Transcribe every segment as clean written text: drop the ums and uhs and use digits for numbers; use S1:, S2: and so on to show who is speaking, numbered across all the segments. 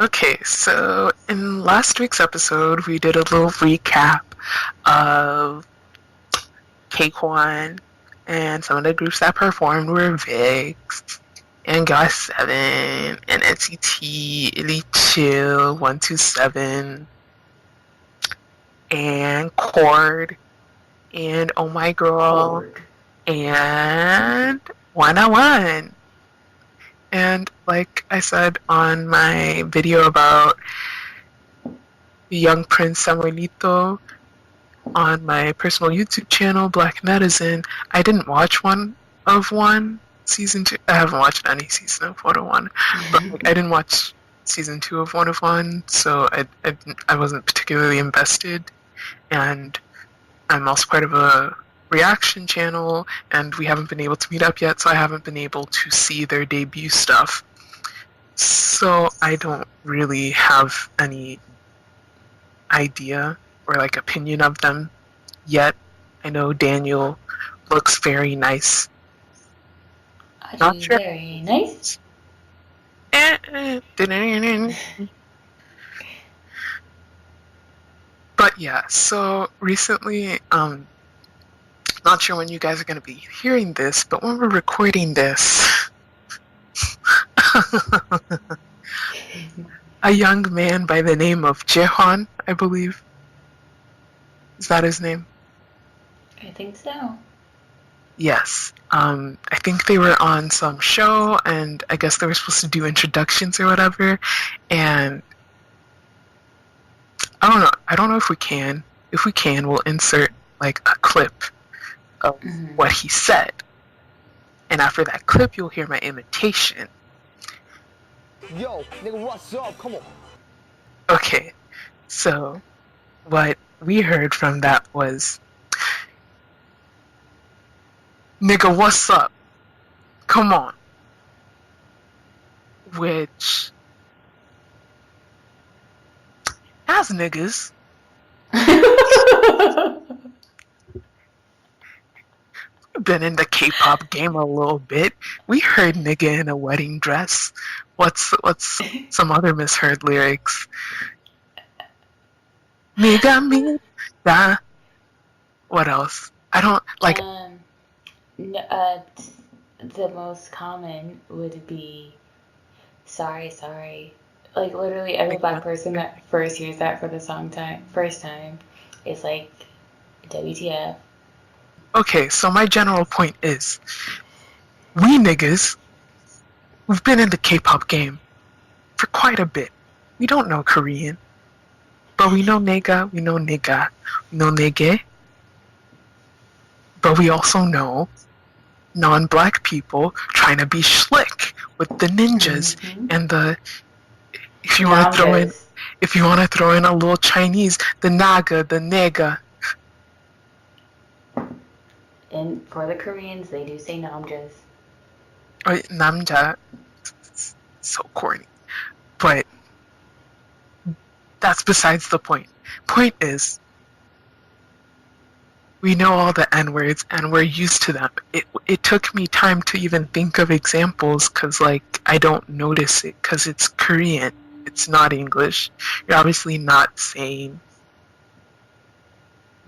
S1: Okay, so in last week's episode, we did a little recap of Jaehwan, and some of the groups that performed were VIX, and GOT7, and NCT, Elite Chill, 127, and Chord, and Oh My Girl, and 101. And like I said on my video about the young Prince Samuelito on my personal YouTube channel, Black Netizen, I didn't watch season 2. I haven't watched any season of 101, but I didn't watch season 2 of 101, so I wasn't particularly invested. And I'm also part of a reaction channel, and we haven't been able to meet up yet, so I haven't been able to see their debut stuff. So I don't really have any idea or like opinion of them yet. I know Daniel looks very nice.
S2: Not sure. Very nice.
S1: But yeah, so recently, not sure when you guys are going to be hearing this, but when we're recording this, a young man by the name of Jaehwan, I believe. Is that his name?
S2: I think so.
S1: Yes. I think they were on some show, and I guess they were supposed to do introductions or whatever, and I don't know if we can. If we can, we'll insert like a clip of what he said. And after that clip, you'll hear my imitation.
S3: Yo, nigga, what's up? Come on.
S1: Okay, so what we heard from that was, nigga, what's up? Come on. Which, as niggas, we've been in the K-pop game a little bit. We heard nigga in a wedding dress. What's some other misheard lyrics? Nigga me da. What else? I don't like.
S2: The most common would be sorry. Like literally every black person that first hears that for the first time is like WTF.
S1: Okay, so my general point is, we niggas, we've been in the K-pop game for quite a bit. We don't know Korean, but we know nega, we know nigga, we know nege, but we also know non-black people trying to be slick with the ninjas and the if you want to throw in a little Chinese, the naga, the nega.
S2: And for the Koreans, they do say namjas.
S1: Oh, namja. So corny. But that's besides the point. Point is, we know all the N-words and we're used to them. It took me time to even think of examples because, like, I don't notice it because it's Korean. It's not English. You're obviously not saying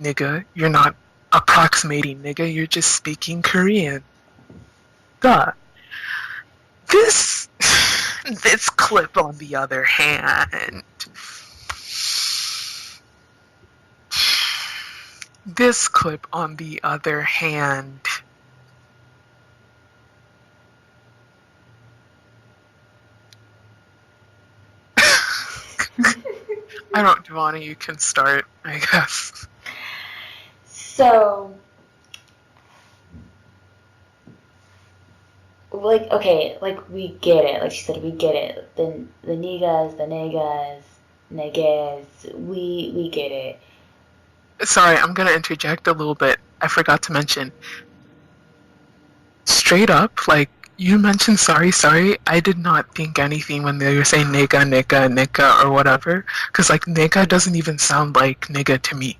S1: nigga. You're not approximating nigga. You're just speaking Korean. Duh. This clip, on the other hand, I don't, Devonna, you can start, I guess.
S2: So, like, okay, like, we get it. Like she said, we get it. The niggas, the negas, we get it.
S1: Sorry, I'm going to interject a little bit. I forgot to mention. Straight up, like, you mentioned sorry. I did not think anything when they were saying nigga, or whatever. Because, like, nigga doesn't even sound like nigga to me.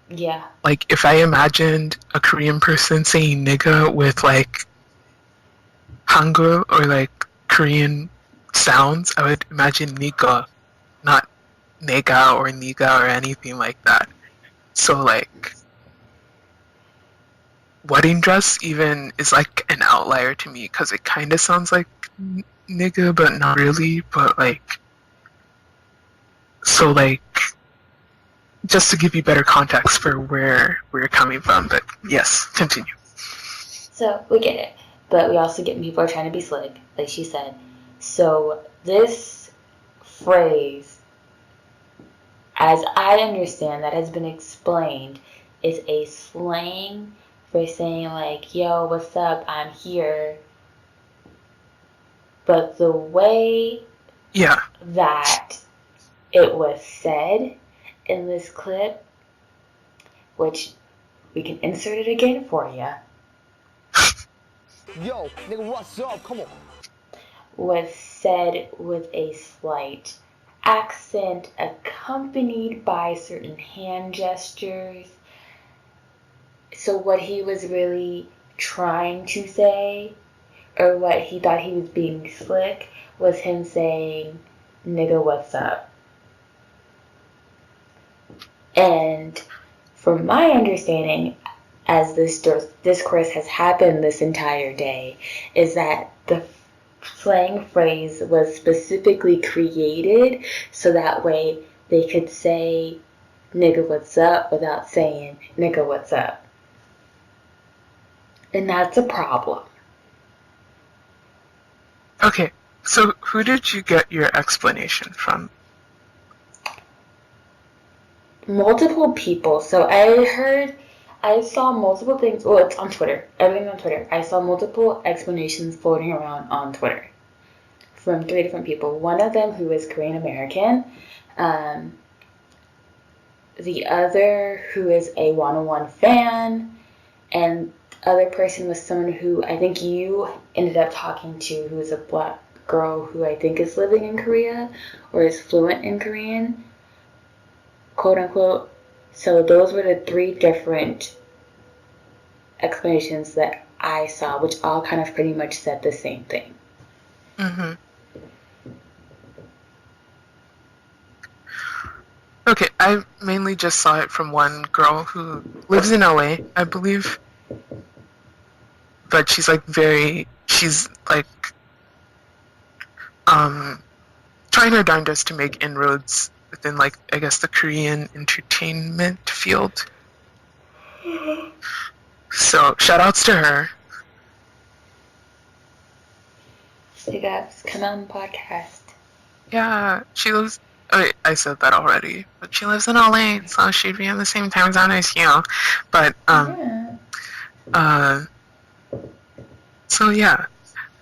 S2: Yeah.
S1: Like, if I imagined a Korean person saying nigga with, like, Hangul or, like, Korean sounds, I would imagine nigga, not nega or niga or anything like that. So like, wedding dress even is like an outlier to me because it kind of sounds like nigga, but not really. But like, so like, just to give you better context for where we're coming from. But yes, continue.
S2: So we get it, but we also get people are trying to be slick, like she said. So this phrase, as I understand, that has been explained, is a slang for saying like, yo, what's up, I'm here. But the way that it was said in this clip, which we can insert it again for you.
S3: Yo, nigga, what's up? Come on.
S2: Was said with a slight accent accompanied by certain hand gestures. So what he was really trying to say, or what he thought he was being slick, was him saying, nigga, what's up? And from my understanding, as this discourse has happened this entire day, is that the slang phrase was specifically created so that way they could say nigga what's up without saying nigga what's up. And that's a problem.
S1: Okay, so who did you get your explanation from?
S2: Multiple people. So I saw multiple things. Well, it's on Twitter. Everything's on Twitter. I saw multiple explanations floating around on Twitter from 3 different people. One of them who is Korean American. The other who is a 101 fan. And the other person was someone who I think you ended up talking to, who is a black girl who I think is living in Korea or is fluent in Korean, quote unquote. So those were the 3 different explanations that I saw, which all kind of pretty much said the same thing.
S1: Mm-hmm. Okay, I mainly just saw it from one girl who lives in LA, I believe. But she's like trying her darndest to make inroads within, like, I guess the Korean entertainment field. So, shout outs to her.
S2: Hey guys, come on the podcast.
S1: Yeah, she lives, I said that already, but she lives in LA, so she'd be in the same time zone as you. But, so yeah,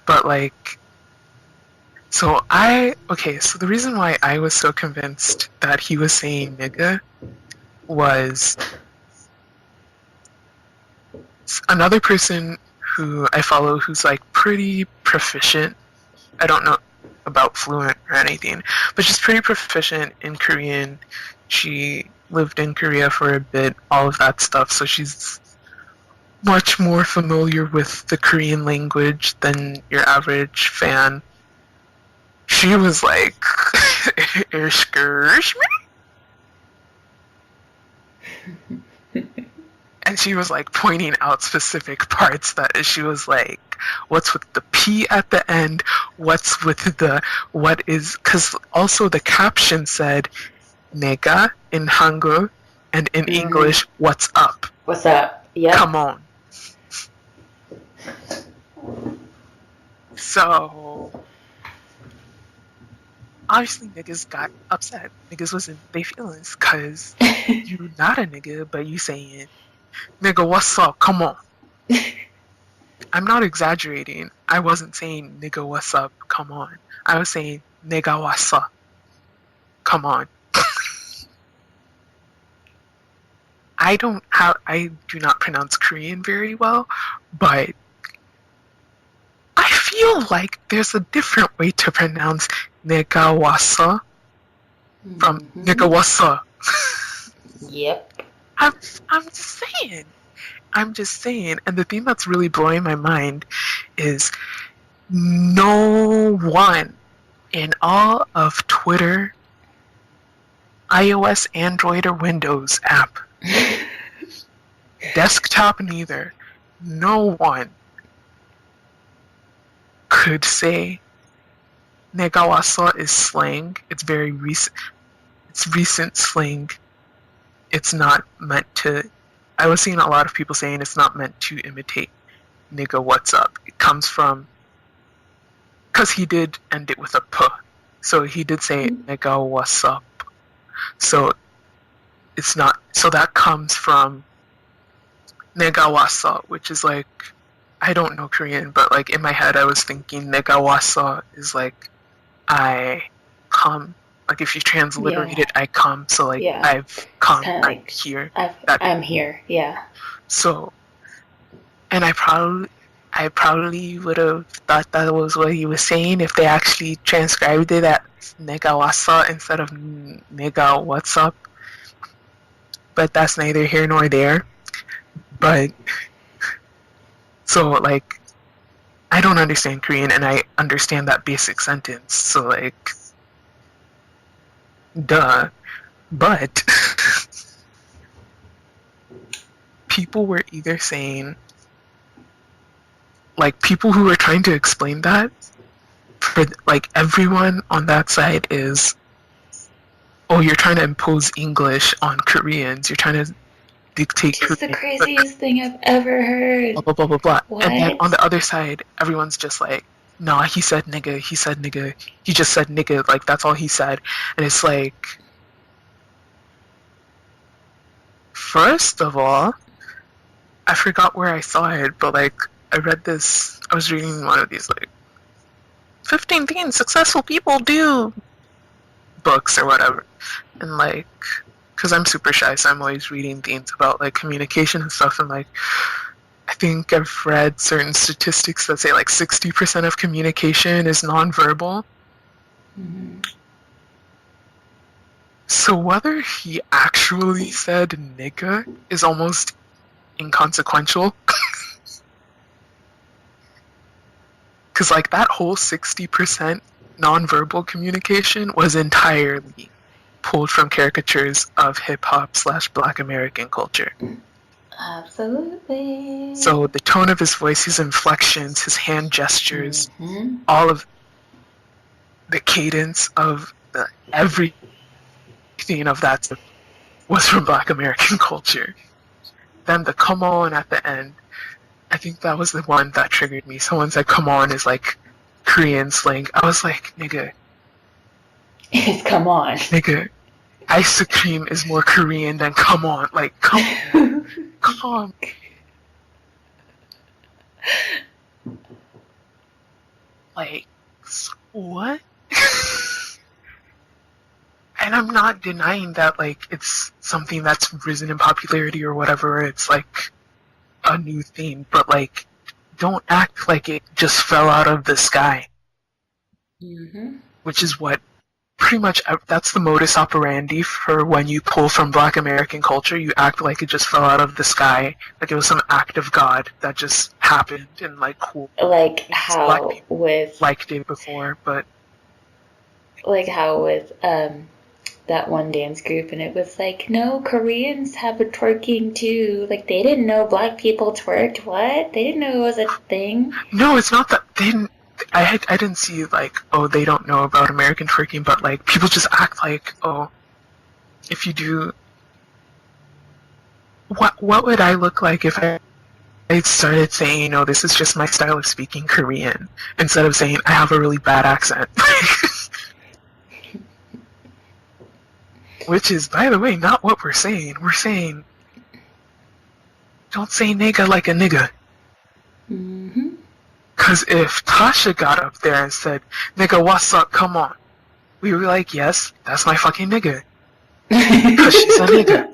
S1: but like, so the reason why I was so convinced that he was saying nigga was another person who I follow who's like pretty proficient. I don't know about fluent or anything, but she's pretty proficient in Korean. She lived in Korea for a bit, all of that stuff, so she's much more familiar with the Korean language than your average fan. She was like, excuse me? And she was like pointing out specific parts that she was like, what's with the P at the end? What's with what is, because also the caption said nega in Hangul and in English, what's up?
S2: What's up? Yeah.
S1: Come on. So, obviously niggas got upset. Niggas was in their feelings because you not a nigga, but you saying, nigga, what's up? Come on. I'm not exaggerating. I wasn't saying, nigga, what's up? Come on. I was saying, nigga, what's up? Come on. I do not pronounce Korean very well, but I feel like there's a different way to pronounce nigga wasa from nigga wasa.
S2: Yep.
S1: I'm just saying. And the thing that's really blowing my mind is no one in all of Twitter, iOS, Android, or Windows app. Desktop neither. No one could say Negawasa is slang. It's very recent. It's recent slang. It's not meant to. I was seeing a lot of people saying it's not meant to imitate nigga what's up. It comes from, because he did end it with a p. So he did say nigga what's up. So it's not. So that comes from negawasa, which is like, I don't know Korean, but like in my head I was thinking negawasa is like I come. Like if you transliterate it, I come. So like I've come, I'm like, here.
S2: I'm here. Yeah.
S1: So, and I probably would have thought that was what he was saying if they actually transcribed it as negawasa instead of nega what's up. But that's neither here nor there. But so like I don't understand Korean and I understand that basic sentence. So like duh. But people were either saying, like, people who were trying to explain that, for like everyone on that side is, oh, you're trying to impose English on Koreans, you're trying to dictate
S2: Korean. It's the craziest thing I've ever heard.
S1: Blah, blah, blah, blah, blah.
S2: What?
S1: And then on the other side, everyone's just like, nah, he said nigga, he just said nigga, like, that's all he said. And it's like, first of all, I forgot where I saw it, but like, I was reading one of these, like, 15 things successful people do books or whatever. And like, because I'm super shy, so I'm always reading things about like communication and stuff, and like, I think I've read certain statistics that say like 60% of communication is nonverbal.
S2: Mm-hmm.
S1: So whether he actually said nigga is almost inconsequential. Because like that whole 60% nonverbal communication was entirely pulled from caricatures of hip-hop / Black American culture.
S2: Absolutely.
S1: So the tone of his voice, his inflections, his hand gestures, all of the cadence of everything of that was from Black American culture. Then the come on at the end, I think that was the one that triggered me. Someone said come on is like Korean slang. I was like, nigga.
S2: It's come on.
S1: Nigga, ice cream is more Korean than come on. Like, come on. Come on. Like, what? And I'm not denying that, like, it's something that's risen in popularity or whatever. It's like a new thing, but like, don't act like it just fell out of the sky.
S2: Mm-hmm.
S1: Which is what pretty much, that's the modus operandi for when you pull from Black American culture. You act like it just fell out of the sky, like it was some act of God that just happened, and like cool.
S2: Like how with
S1: liked it before, but
S2: like how with that one dance group, and it was like, no, Koreans have a twerking too. Like, they didn't know Black people twerked. What? They didn't know it was a thing.
S1: No, it's not that they didn't. I didn't see like, oh, they don't know about American twerking, but like people just act like, oh, if you do, what would I look like if I started saying, you know, this is just my style of speaking Korean, instead of saying I have a really bad accent. Which is, by the way, not what we're saying. We're saying, don't say nigga like a nigga.
S2: Mm-hmm.
S1: Because if Tasha got up there and said, nigga, what's up, come on, we were like, yes, that's my fucking nigga. Because she's a nigga.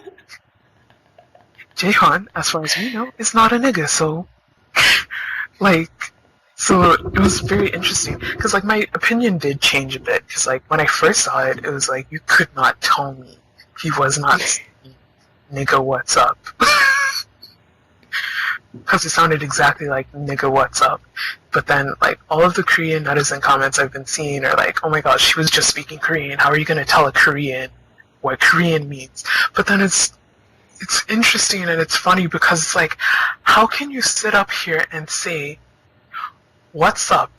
S1: Jaehwan, as far as we know, is not a nigga, so, like, so it was very interesting, because like my opinion did change a bit, because like when I first saw it, it was like, you could not tell me he was not saying, nigga, what's up. because it sounded exactly like nigga what's up. But then like all of the Korean netizen comments I've been seeing are like, oh my gosh, she was just speaking Korean. How are you going to tell a Korean what Korean means? But then it's interesting and it's funny because it's like, how can you sit up here and say what's up?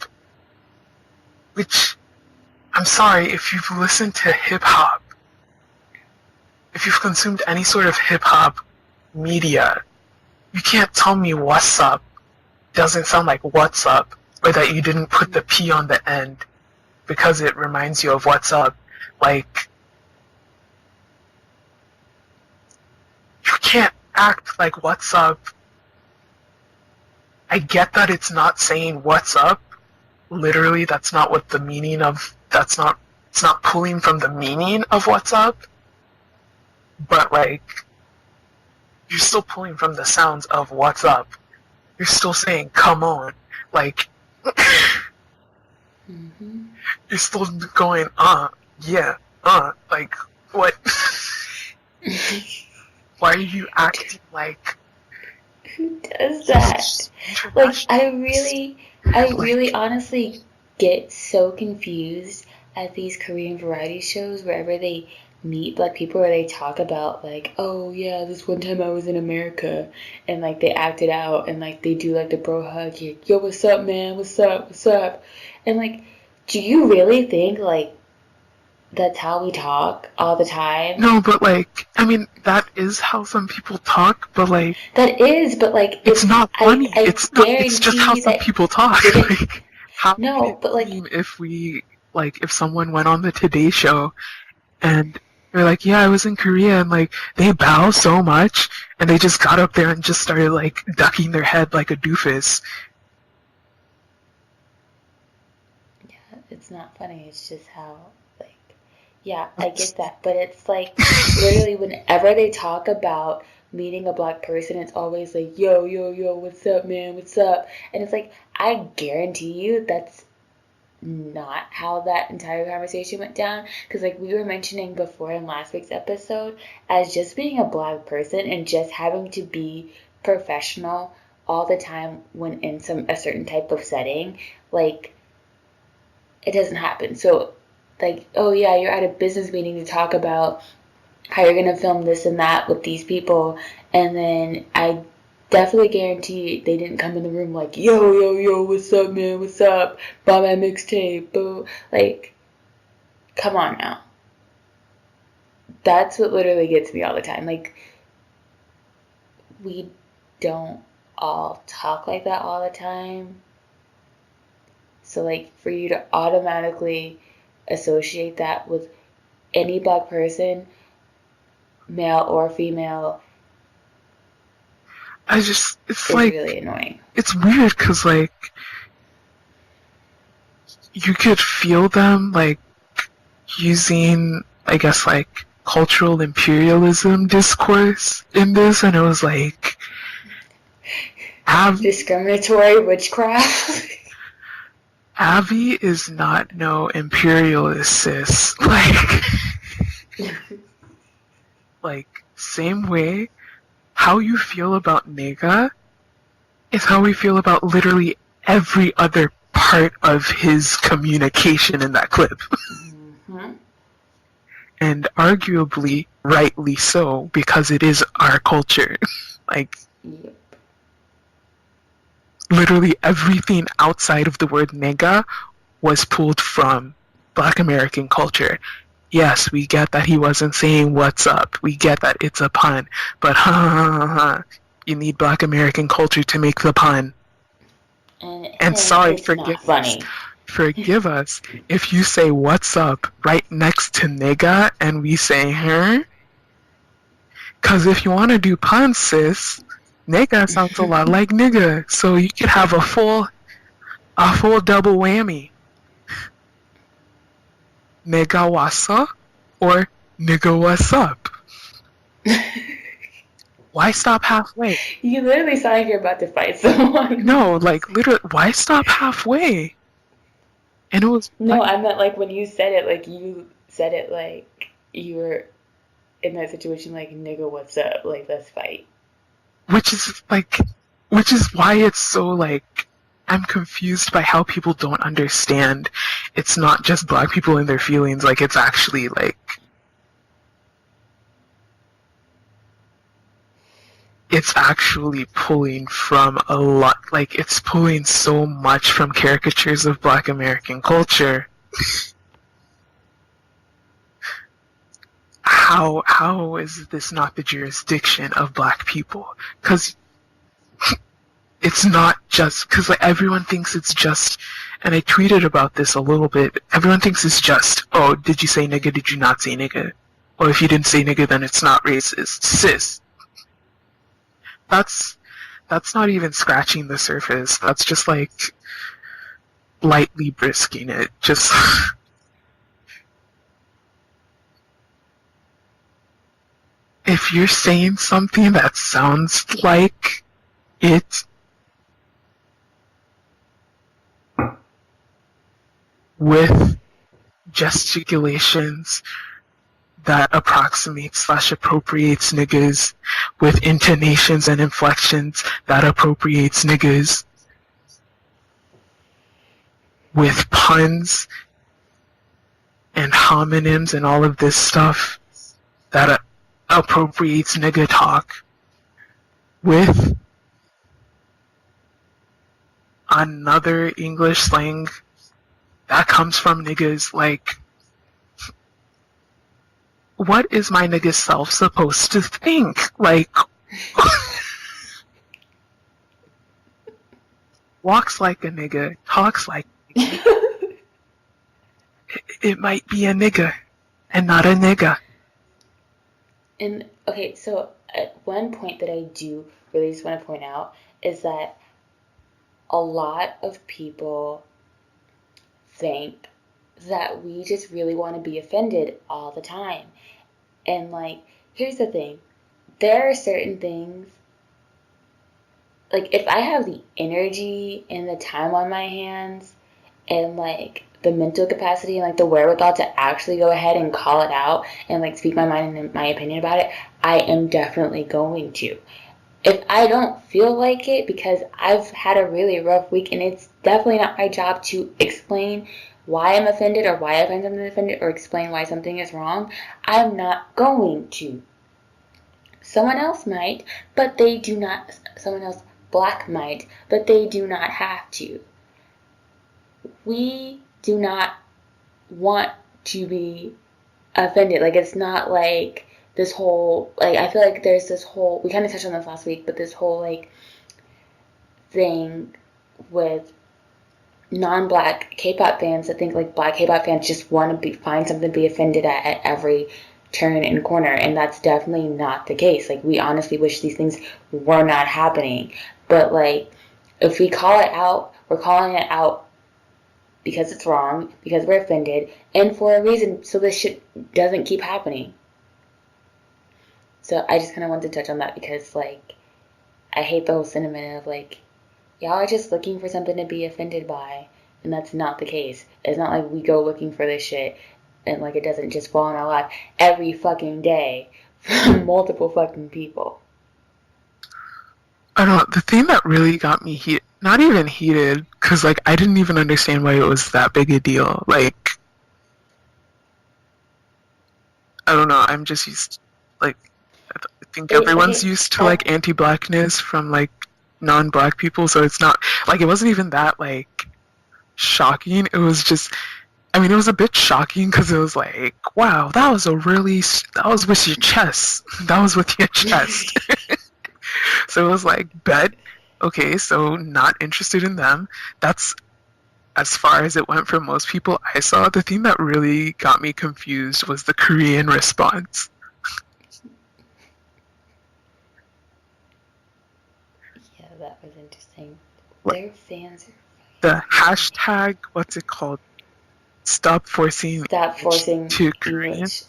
S1: Which, I'm sorry, if you've listened to hip hop, if you've consumed any sort of hip hop media, you can't tell me what's up doesn't sound like what's up, or that you didn't put the P on the end because it reminds you of what's up. Like, you can't act like what's up. I get that it's not saying what's up. Literally, that's not what the meaning of, it's not pulling from the meaning of what's up. But like, you're still pulling from the sounds of what's up. You're still saying, come on. Like, you're still going, yeah, like, what? Why are you acting like...
S2: Who does that? Like, I really honestly get so confused at these Korean variety shows wherever they meet black people or they talk about like, oh yeah, this one time I was in America, and like they act it out and like they do like the bro hug, yo, what's up, man, what's up, and like, do you really think like that's how we talk all the time?
S1: No, but like, I mean, that is how some people talk, but like...
S2: That is, but like...
S1: It's not funny. It's just how some people talk. Like, how
S2: no, but like...
S1: if we, like, if someone went on the Today Show and they're like, yeah, I was in Korea, and like, they bow so much, and they just got up there and just started like ducking their head like a doofus.
S2: Yeah, it's not funny, it's just how... Yeah, I get that, but it's like, literally whenever they talk about meeting a black person, it's always like, yo, what's up, man, what's up? And it's like, I guarantee you that's not how that entire conversation went down, because like we were mentioning before in last week's episode, as just being a black person and just having to be professional all the time when in a certain type of setting, like, it doesn't happen. So, like, oh yeah, you're at a business meeting to talk about how you're going to film this and that with these people, and then I definitely guarantee they didn't come in the room like, yo, what's up, man, what's up, buy my mixtape, boo. Like, come on now. That's what literally gets me all the time. Like, we don't all talk like that all the time. So, like, for you to automatically associate that with any black person, male or female,
S1: it's like,
S2: really annoying.
S1: It's weird because like, you could feel them like using, I guess, like cultural imperialism discourse in this, and it was like
S2: discriminatory witchcraft.
S1: Abby is not no imperialist, sis. Like, same way how you feel about nigga is how we feel about literally every other part of his communication in that clip.
S2: Mm-hmm.
S1: And arguably, rightly so, because it is our culture. Like,
S2: yep.
S1: Literally everything outside of the word nigga was pulled from Black American culture. Yes, we get that he wasn't saying what's up. We get that it's a pun. But you need Black American culture to make the pun. And sorry, forgive us if you say what's up right next to nigga and we say her. Because if you want to do puns, sis, nigga sounds a lot like nigga. So you could have a full double whammy. Nigga wassa or nigga what's up? Why stop halfway?
S2: You literally sound like you're about to fight someone.
S1: No, like literally, why stop halfway? And it was
S2: no, I meant like when you said it, like you said it like you were in that situation, like nigga what's up, like let's fight.
S1: Which is like, which is why it's so, like, I'm confused by how people don't understand. It's not just black people and their feelings, like, it's actually, like, it's actually pulling from a lot, like, it's pulling so much from caricatures of Black American culture. How is this not the jurisdiction of black people? Because it's not just, because, like, everyone thinks it's just, and I tweeted about this a little bit, everyone thinks it's just, oh, did you say nigga, did you not say nigga? Or if you didn't say nigga, then it's not racist. Sis. That's not even scratching the surface. That's just, like, lightly brisking it. Just... if you're saying something that sounds like it with gesticulations that approximates/appropriates niggas, with intonations and inflections that appropriates niggas, with puns and homonyms and all of this stuff that appropriates nigga talk, with another English slang that comes from niggas, like, what is my nigga self supposed to think? Like, walks like a nigga, talks like a nigga. It might be a nigga and not a nigga.
S2: And, okay, so one point that I do really just want to point out is that a lot of people think that we just really want to be offended all the time. And, like, here's the thing. There are certain things, like, if I have the energy and the time on my hands and, like, the mental capacity and, like, the wherewithal to actually go ahead and call it out and, like, speak my mind and my opinion about it, I am definitely going to. If I don't feel like it because I've had a really rough week and it's definitely not my job to explain why I'm offended or why I find something offended or explain why something is wrong, I'm not going to. Someone else might, but they do not. Someone else, black, might, but they do not have to. We do not want to be offended. Like, it's not like this whole, like, I feel like there's this whole, we kind of touched on this last week, but this whole, like, thing with non-black K-pop fans that think, like, black K-pop fans just want to find something to be offended at every turn and corner, and that's definitely not the case. Like, we honestly wish these things were not happening, but, like, if we call it out, we're calling it out because it's wrong, because we're offended, and for a reason, so this shit doesn't keep happening. So I just kind of wanted to touch on that because, like, I hate the whole sentiment of, like, y'all are just looking for something to be offended by, and that's not the case. It's not like we go looking for this shit and, like, it doesn't just fall in our lap every fucking day from multiple fucking people.
S1: I don't know, the thing that really got me not even heated, because, like, I didn't even understand why it was that big a deal. Like, I don't know, I'm just used, like, I think everyone's used to, like, anti-blackness from, like, non-black people, so it's not, like, it wasn't even that, like, shocking. It was just, I mean, it was a bit shocking because it was like, wow, that was with your chest. That was with your chest. So it was like, bet, okay, so not interested in them. That's as far as it went for most people I saw. The thing that really got me confused was the Korean response.
S2: Yeah, that was interesting. Their fans are
S1: the hashtag, what's it called? Stop forcing to Korean.
S2: English.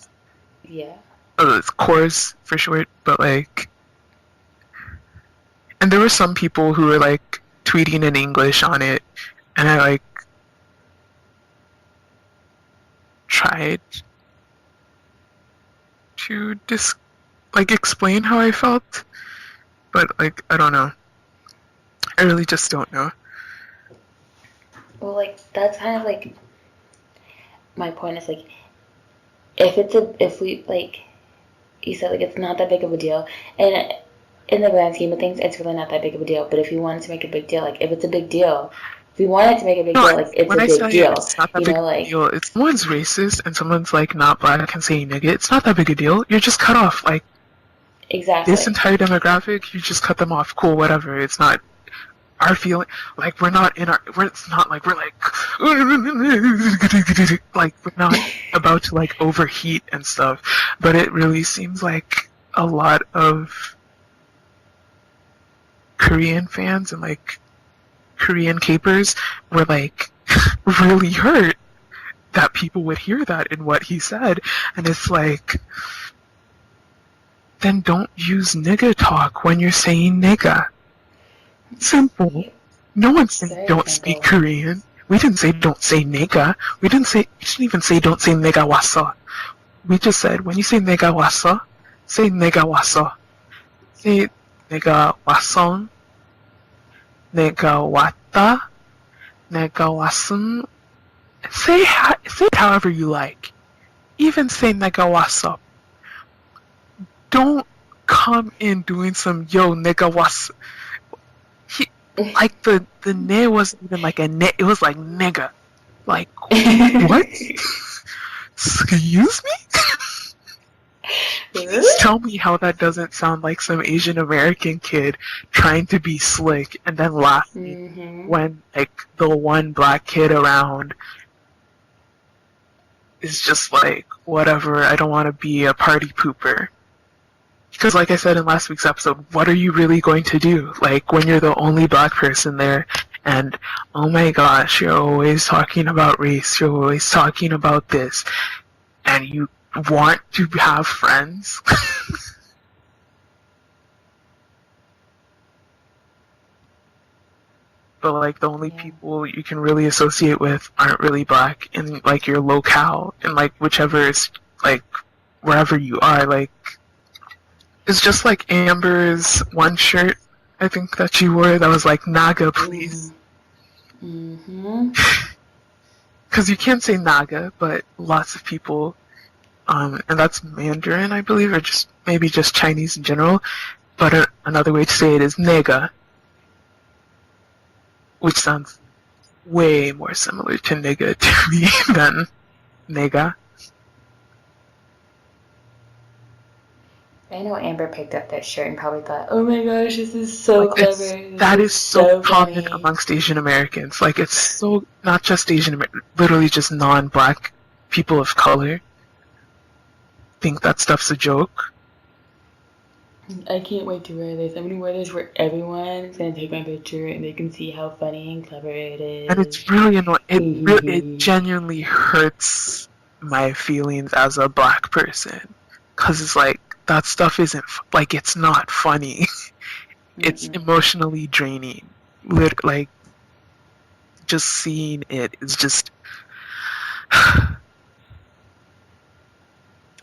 S2: Yeah.
S1: Oh, it's course for short, but, like, and there were some people who were, like, tweeting in English on it, and I, like, tried to explain how I felt, but, like, I don't know. I really just don't know.
S2: Well, like, that's kind of like, my point is, like, if we, like, you said, like, it's not that big of a deal, and in the grand scheme of things, it's really not that big of a deal, but if we wanted to make a big deal, like, if it's a big deal, if we wanted to make a big deal, like, it's a big deal,
S1: it's not that big a deal, if someone's racist and someone's, like, not black and saying nigga, it's not that big a deal, you're just cut off, like,
S2: exactly.
S1: This entire demographic, you just cut them off, cool, whatever, it's not our feeling, like, it's not like, we're like, like, we're not about to, like, overheat and stuff, but it really seems like a lot of Korean fans and, like, Korean K-popers were, like, really hurt that people would hear that in what he said, and it's like, then don't use nigga talk when you're saying nigga. Simple. No one said don't speak Korean. We didn't say don't say nigga. We didn't even say don't say nigga wasa. We just said when you say nigga wasa, say nigga wasa. Say nigga wason, nigga wata, nigga wasun. Say it however you like. Even say nigga wasa. Don't come in doing some yo nigga was. Like the ne wasn't even like a ne. It was like nigga. Like what? Excuse me? Tell me how that doesn't sound like some Asian American kid trying to be slick and then laughing when like the one black kid around is just like whatever. I don't want to be a party pooper. Because like I said in last week's episode, what are you really going to do? Like, when you're the only black person there, and, oh my gosh, you're always talking about race, you're always talking about this, and you want to have friends? But, like, the only people you can really associate with aren't really black in, like, your locale, and, like, whichever is, like, wherever you are, like, it's just like Amber's one shirt, I think, that she wore that was like, Naga, please. Because you can't say Naga, but lots of people, and that's Mandarin, I believe, or just maybe just Chinese in general, but another way to say it is nega, which sounds way more similar to nigga to me than nega.
S2: I know Amber picked up that shirt and probably thought, oh my gosh, this is so clever.
S1: That is so common amongst Asian Americans. Like, it's so, not just Asian Americans, literally just non-black people of color think that stuff's a joke.
S2: I can't wait to wear this. I'm going to wear this where everyone's going to take my picture and they can see how funny and clever it is.
S1: And it's really annoying. It genuinely hurts my feelings as a black person. Because it's like, that stuff isn't, like, it's not funny. It's emotionally draining. Like, just seeing it is just...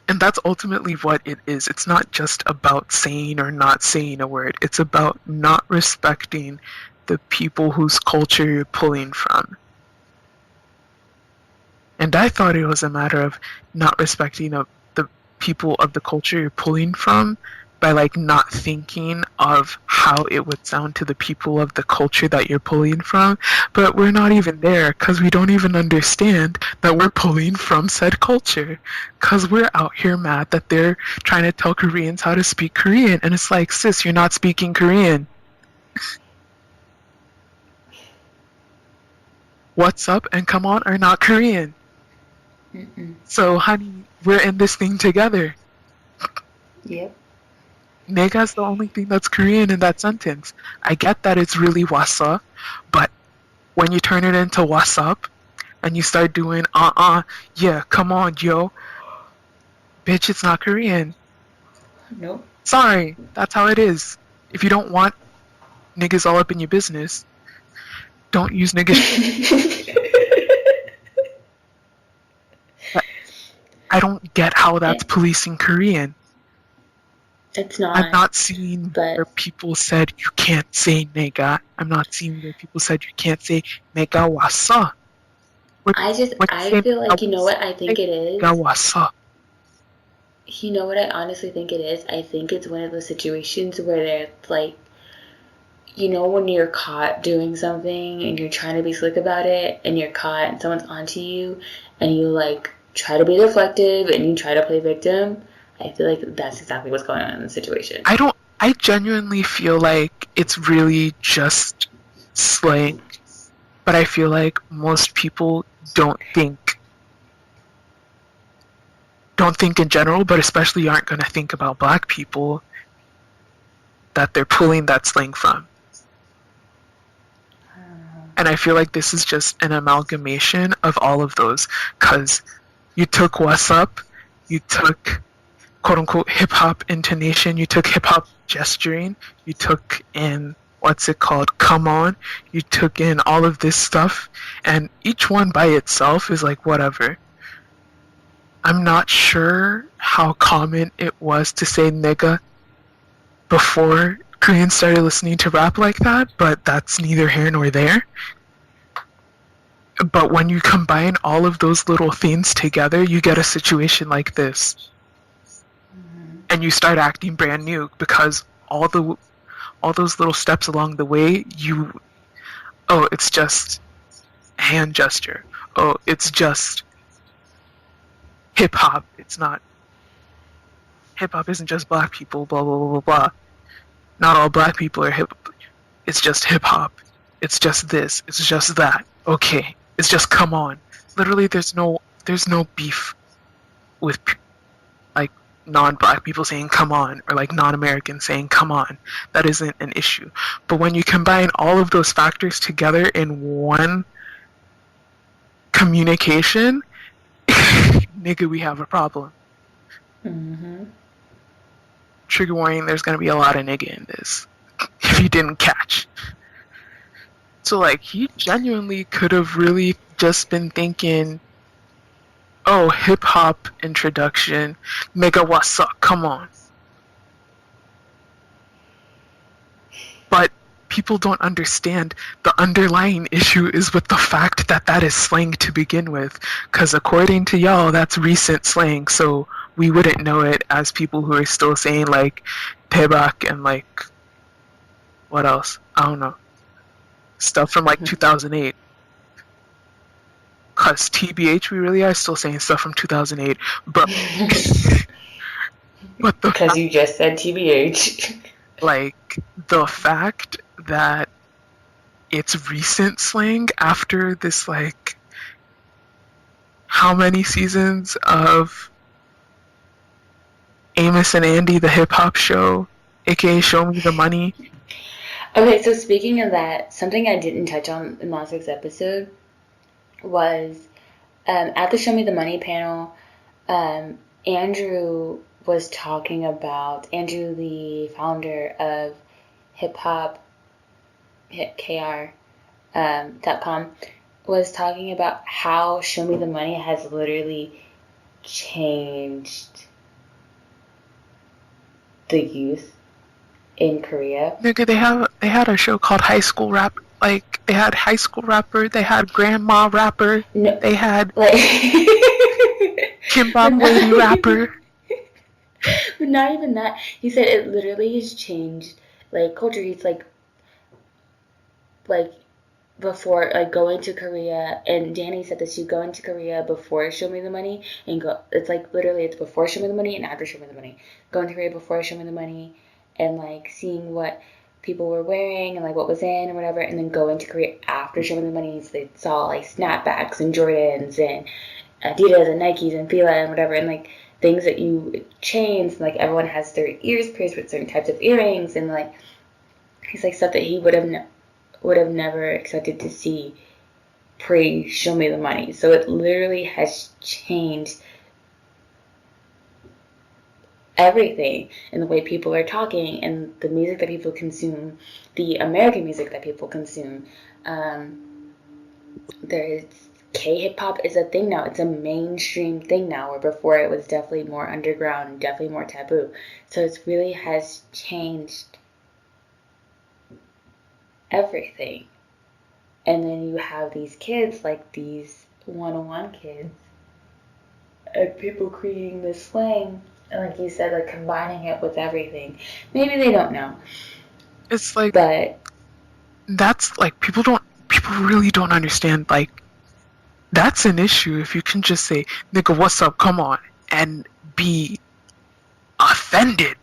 S1: And that's ultimately what it is. It's not just about saying or not saying a word. It's about not respecting the people whose culture you're pulling from. And I thought it was a matter of not respecting the people of the culture you're pulling from by, like, not thinking of how it would sound to the people of the culture that you're pulling from. But we're not even there because we don't even understand that we're pulling from said culture. Because we're out here mad that they're trying to tell Koreans how to speak Korean. And it's like, sis, you're not speaking Korean. What's up and come on are not Korean. So, honey, we're in this thing together.
S2: Yep.
S1: Nega's the only thing that's Korean in that sentence. I get that it's really wasa, but when you turn it into what's up, and you start doing yeah, come on, yo, bitch, it's not Korean.
S2: Nope.
S1: Sorry, that's how it is. If you don't want niggas all up in your business, don't use niggas. I don't get how that's policing Korean.
S2: It's
S1: I'm
S2: not.
S1: not seeing
S2: But
S1: where people said you can't say nega. I'm not seeing where people said you can't say nega wasa. When
S2: I
S1: you say
S2: feel like, you
S1: nega
S2: know
S1: wasa,
S2: what I
S1: say
S2: think it is?
S1: nega wasa.
S2: You know what I honestly think it is? I think it's one of those situations where they're like, you know, when you're caught doing something and you're trying to be slick about it and you're caught and someone's onto you and you like try to be deflective and you try to play victim. I feel like that's exactly what's going on in the situation.
S1: I genuinely feel like it's really just slang, but I feel like most people don't think in general, but especially aren't going to think about black people that they're pulling that slang from. And I feel like this is just an amalgamation of all of those, because you took what's up, you took quote unquote hip hop intonation, you took hip hop gesturing, you took in what's it called, come on, you took in all of this stuff, and each one by itself is like whatever. I'm not sure how common it was to say nigga before Koreans started listening to rap like that, but that's neither here nor there. But when you combine all of those little things together, you get a situation like this. And you start acting brand new because all those little steps along the way, it's just hand gesture. Oh, it's just hip hop. It's not hip hop isn't just black people, blah blah blah blah blah. Not all black people are hip. It's just hip hop. It's just this. It's just that. Okay. It's just come on. Literally, there's no beef with like non-black people saying come on or like non-Americans saying come on. That isn't an issue. But when you combine all of those factors together in one communication, nigga, we have a problem.
S2: Mm-hmm.
S1: Trigger warning, there's gonna be a lot of nigga in this. If you didn't catch. So like he genuinely could have really just been thinking, oh, hip hop introduction, nigga what's up, come on. But people don't understand the underlying issue is with the fact that that is slang to begin with, because according to y'all, that's recent slang, so we wouldn't know it as people who are still saying like payback and like what else? I don't know. Stuff from like 2008. Cause TBH, we really are still saying stuff from 2008, but
S2: because you just said TBH.
S1: Like the fact that it's recent slang after this like how many seasons of Amos and Andy, the hip hop show, aka Show Me the Money.
S2: Okay, so speaking of that, something I didn't touch on in last week's episode was at the Show Me the Money panel, Andrew was talking about, Andrew, the founder of hiphopkr.com, was talking about how Show Me the Money has literally changed the youth in Korea.
S1: Nigga, they had a show called High School Rap. Like they had High School Rapper, they had Grandma Rapper,
S2: no,
S1: they had
S2: like
S1: Kimbap Lady Rapper.
S2: But not even that. He said it literally has changed like culture. He's like before like going to Korea, and Danny said this, you go into Korea before Show Me the Money and go, it's like literally it's before Show Me the Money and after Show Me the Money. Going to Korea before Show Me the Money and like seeing what people were wearing and like what was in and whatever, and then going to Korea after Show Me the Money, so they saw like snapbacks and Jordans and Adidas and Nikes and Fila and whatever, and like things that you chains, and like everyone has their ears pierced with certain types of earrings, and like he's like stuff that he would have never expected to see pre Show Me the Money. So it literally has changed everything in the way people are talking and the music that people consume, the American music that people consume. There's K-hip-hop is a thing now. It's a mainstream thing now, where before it was definitely more underground and definitely more taboo. So it really has changed everything. And then you have these kids, like these 101 kids, and people creating this slang, and like you said, like combining it with everything. Maybe they don't know.
S1: It's like,
S2: but
S1: that's like, people really don't understand, like, that's an issue if you can just say, nigga, what's up, come on, and be offended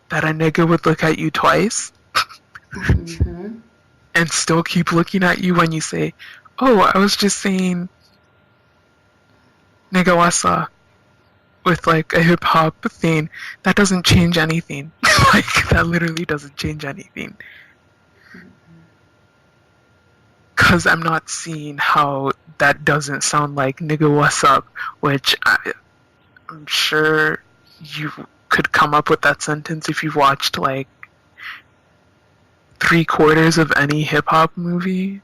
S1: that a nigga would look at you twice.
S2: Mm-hmm.
S1: And still keep looking at you when you say, oh, I was just saying nigga what's up, with like a hip hop thing. That doesn't change anything. Like, that literally doesn't change anything. Because I'm not seeing how that doesn't sound like nigga what's up, which I'm sure you could come up with that sentence if you've watched like 3/4 of any hip-hop movie.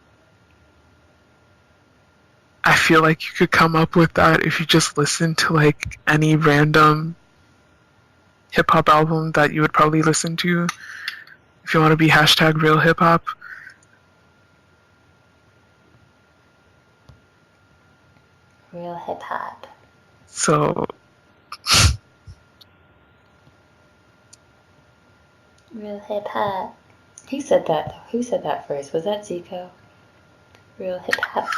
S1: I feel like you could come up with that if you just listen to like any random hip-hop album that you would probably listen to if you want to be hashtag real hip-hop.
S2: Real hip-hop.
S1: So
S2: real hip-hop. Who said that? Who said that first? Was that Zico? Real hip-hop.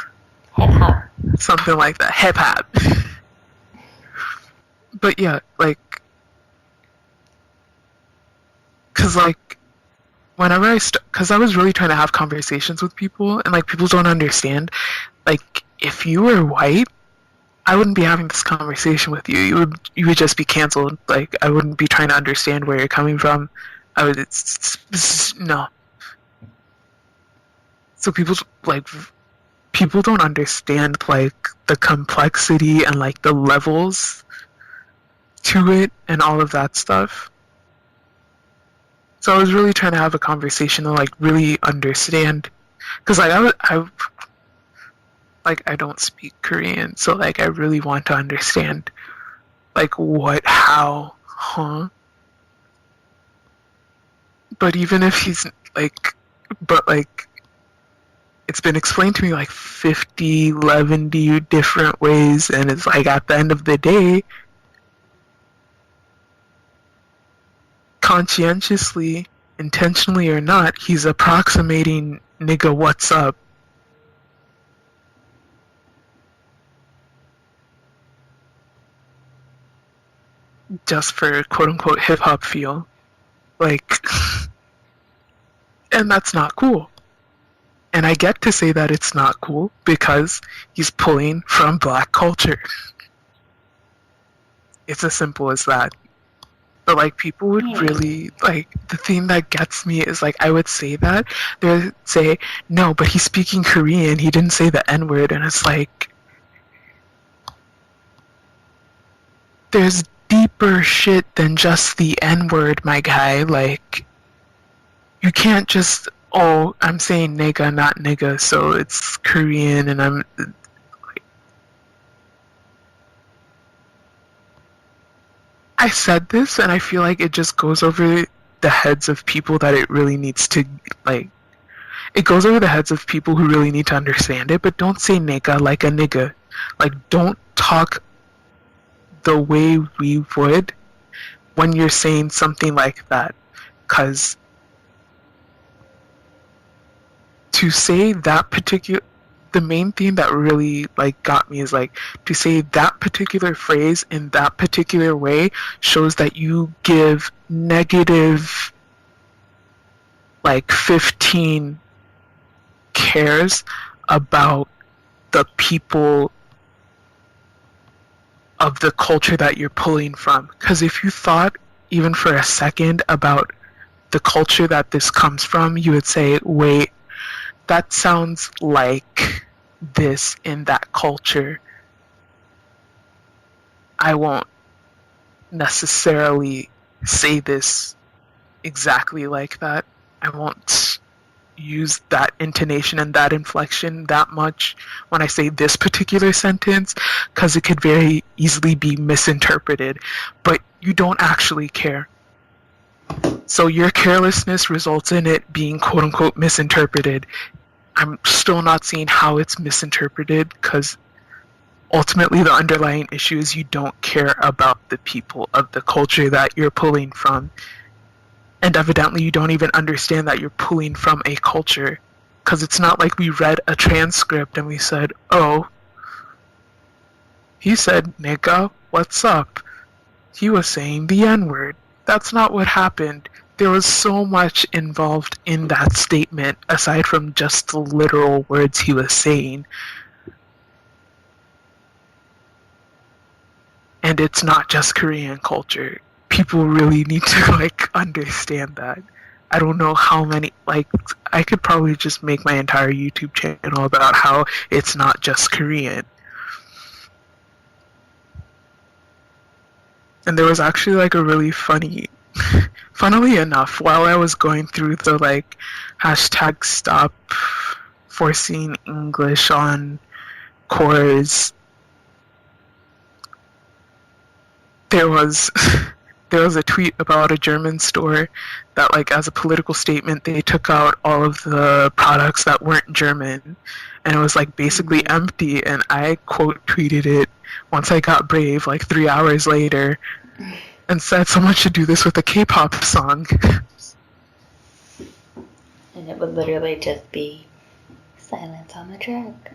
S2: Hip-hop.
S1: Something like that. Hip-hop. But yeah, like, because like, whenever because I was really trying to have conversations with people, and like, people don't understand. Like, if you were white, I wouldn't be having this conversation with you. You would just be canceled. Like, I wouldn't be trying to understand where you're coming from. I would, no. So people don't understand like the complexity and like the levels to it and all of that stuff. So I was really trying to have a conversation to like really understand, because like I don't speak Korean, so like I really want to understand like what, how, huh? But even if he's like, but like, it's been explained to me like 50, 11 different ways, and it's like, at the end of the day, conscientiously, intentionally or not, he's approximating nigga what's up. Just for quote-unquote hip-hop feel. Like, and that's not cool. And I get to say that it's not cool because he's pulling from black culture. It's as simple as that. But like, people would really, like, the thing that gets me is like, I would say that, they would say, no, but he's speaking Korean, he didn't say the N-word, and it's like, there's deeper shit than just the N-word, my guy. Like, you can't just, oh, I'm saying nigga, not nigga, so it's Korean, and I'm like, I said this, and I feel like it just goes over the heads of people that it really needs to, like, it goes over the heads of people who really need to understand it, but don't say nigga like a nigga. Like, don't talk the way we would when you're saying something like that. Because to say that particular, the main thing that really like got me is like, to say that particular phrase in that particular way shows that you give negative like 15 cares about the people of the culture that you're pulling from. Because if you thought even for a second about the culture that this comes from, you would say, wait, that sounds like this in that culture. I won't necessarily say this exactly like that. I won't use that intonation and that inflection that much when I say this particular sentence, because it could very easily be misinterpreted, but you don't actually care. So your carelessness results in it being quote unquote misinterpreted. I'm still not seeing how it's misinterpreted, because ultimately the underlying issue is you don't care about the people of the culture that you're pulling from. And evidently you don't even understand that you're pulling from a culture, because it's not like we read a transcript and we said, oh, he said, nigga, what's up? He was saying the N-word. That's not what happened. There was so much involved in that statement aside from just the literal words he was saying. And it's not just Korean culture. People really need to understand that. I don't know how many, I could probably just make my entire YouTube channel about how it's not just Korean. And there was actually a really funnily enough, while I was going through the hashtag stop forcing English on cores, there was a tweet about a German store that as a political statement they took out all of the products that weren't German, and it was basically empty, and I quote tweeted it once I got brave 3 hours later and said someone should do this with a K-pop song.
S2: And it would literally just be silence on the track.